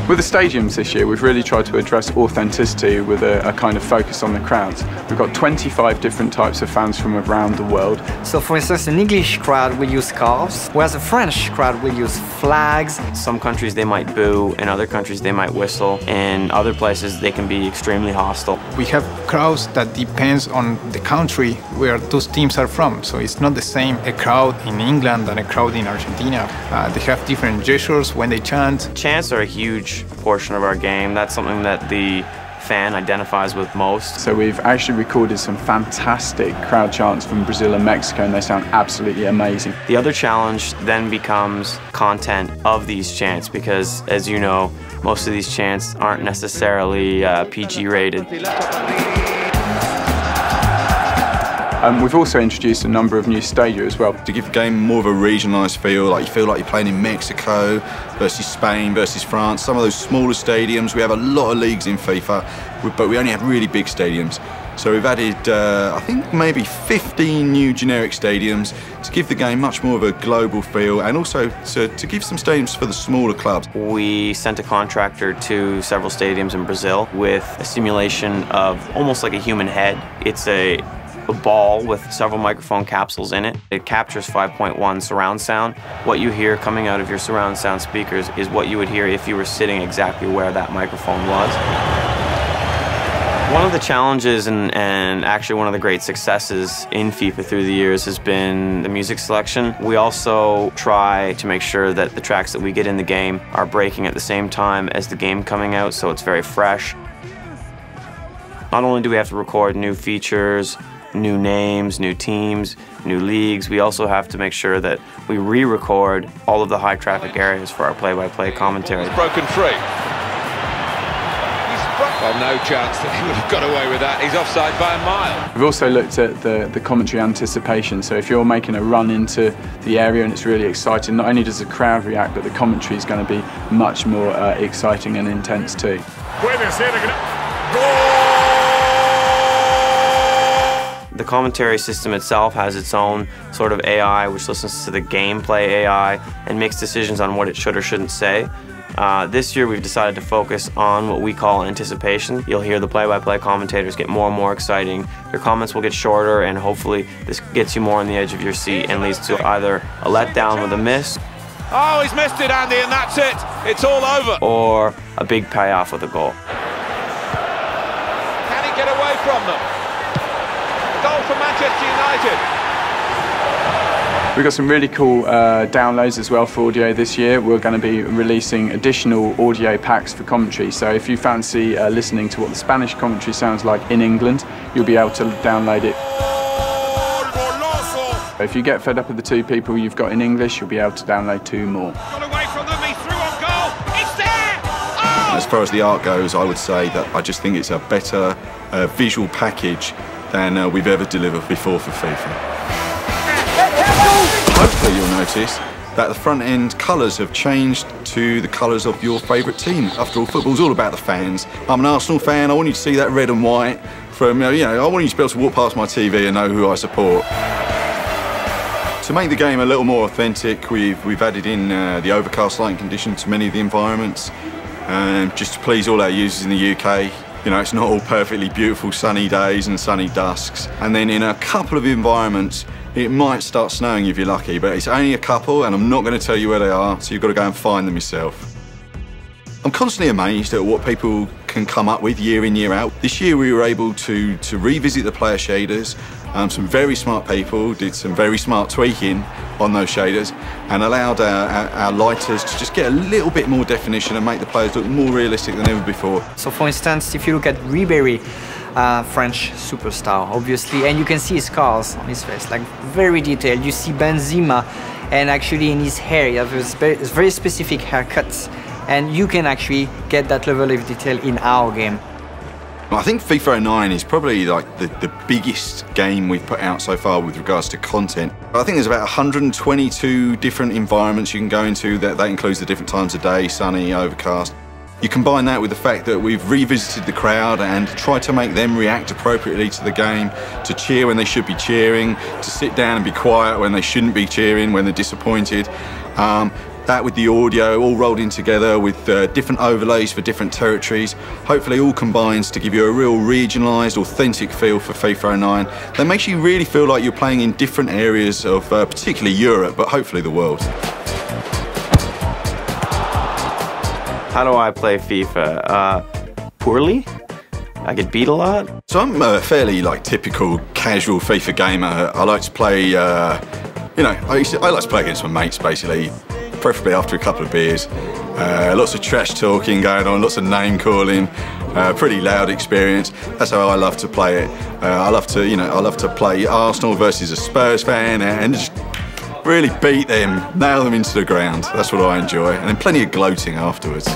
With the stadiums this year, we've really tried to address authenticity with a kind of focus on the crowds. We've got 25 different types of fans from around the world. So for instance, an English crowd will use scarves, whereas a French crowd will use flags. Some countries they might boo, in other countries they might whistle, in other places they can be extremely hostile. We have crowds that depends on the country where those teams are from. So it's not the same a crowd in England than a crowd in Argentina. They have different gestures when they chant. Chants are a huge portion of our game. That's something that the fan identifies with most. So we've actually recorded some fantastic crowd chants from Brazil and Mexico, and they sound absolutely amazing. The other challenge then becomes content of these chants, because as you know, most of these chants aren't necessarily PG rated. We've also introduced a number of new stadia as well. To give the game more of a regionalised feel, like you feel like you're playing in Mexico versus Spain versus France. Some of those smaller stadiums, we have a lot of leagues in FIFA, but we only have really big stadiums. So we've added, I think, maybe 15 new generic stadiums to give the game much more of a global feel, and also to give some stadiums for the smaller clubs. We sent a contractor to several stadiums in Brazil with a simulation of almost like a human head. It's a ball with several microphone capsules in it. It captures 5.1 surround sound. What you hear coming out of your surround sound speakers is what you would hear if you were sitting exactly where that microphone was. One of the challenges and actually one of the great successes in FIFA through the years has been the music selection. We also try to make sure that the tracks that we get in the game are breaking at the same time as the game coming out, so it's very fresh. Not only do we have to record new features, new names, new teams, new leagues, we also have to make sure that we re-record all of the high traffic areas for our play-by-play commentary. He's broken free. Well, no chance that he would have got away with that. He's offside by a mile. We've also looked at the commentary anticipation. So if you're making a run into the area and it's really exciting, not only does the crowd react, but the commentary is going to be much more exciting and intense too. The commentary system itself has its own sort of AI, which listens to the gameplay AI and makes decisions on what it should or shouldn't say. This year we've decided to focus on what we call anticipation. You'll hear the play-by-play commentators get more and more exciting. Their comments will get shorter, and hopefully this gets you more on the edge of your seat and leads to either a letdown with a miss. Oh, he's missed it, Andy, and that's it. It's all over. Or a big payoff with a goal. Can he get away from them? Goal for Manchester United. We've got some really cool downloads as well for audio this year. We're going to be releasing additional audio packs for commentary. So if you fancy listening to what the Spanish commentary sounds like in England, you'll be able to download it. If you get fed up with the two people you've got in English, you'll be able to download 2 more. Got away from them, he's through on goal. It's there! Oh! As far as the art goes, I would say that I just think it's a better visual package than we've ever delivered before for FIFA. Hopefully you'll notice that the front end colours have changed to the colours of your favourite team. After all, football's all about the fans. I'm an Arsenal fan, I want you to see that red and white from, I want you to be able to walk past my TV and know who I support. To make the game a little more authentic, we've added in the overcast lighting condition to many of the environments, just to please all our users in the UK. It's not all perfectly beautiful sunny days and sunny dusks. And then in a couple of environments, it might start snowing if you're lucky, but it's only a couple, and I'm not going to tell you where they are, so you've got to go and find them yourself. I'm constantly amazed at what people can come up with year in, year out. This year we were able to revisit the player shaders. Some very smart people did some very smart tweaking on those shaders and allowed our lighters to just get a little bit more definition and make the players look more realistic than ever before. So for instance, if you look at Ribéry, French superstar, obviously, and you can see his scars on his face, like very detailed. You see Benzema, and actually in his hair, he has very specific haircuts, and you can actually get that level of detail in our game. I think FIFA 09 is probably like the biggest game we've put out so far with regards to content. I think there's about 122 different environments you can go into. That includes the different times of day, sunny, overcast. You combine that with the fact that we've revisited the crowd and tried to make them react appropriately to the game, to cheer when they should be cheering, to sit down and be quiet when they shouldn't be cheering, when they're disappointed. That with the audio all rolled in together with different overlays for different territories, hopefully all combines to give you a real regionalised, authentic feel for FIFA 09 that makes you really feel like you're playing in different areas of particularly Europe, but hopefully the world. How do I play FIFA? Poorly. I get beat a lot. So I'm a fairly typical casual FIFA gamer. I like to play, I like to play against my mates basically, preferably after a couple of beers. Lots of trash talking going on, lots of name calling, pretty loud experience. That's how I love to play it. I love to play Arsenal versus a Spurs fan and just really beat them, nail them into the ground. That's what I enjoy, and then plenty of gloating afterwards.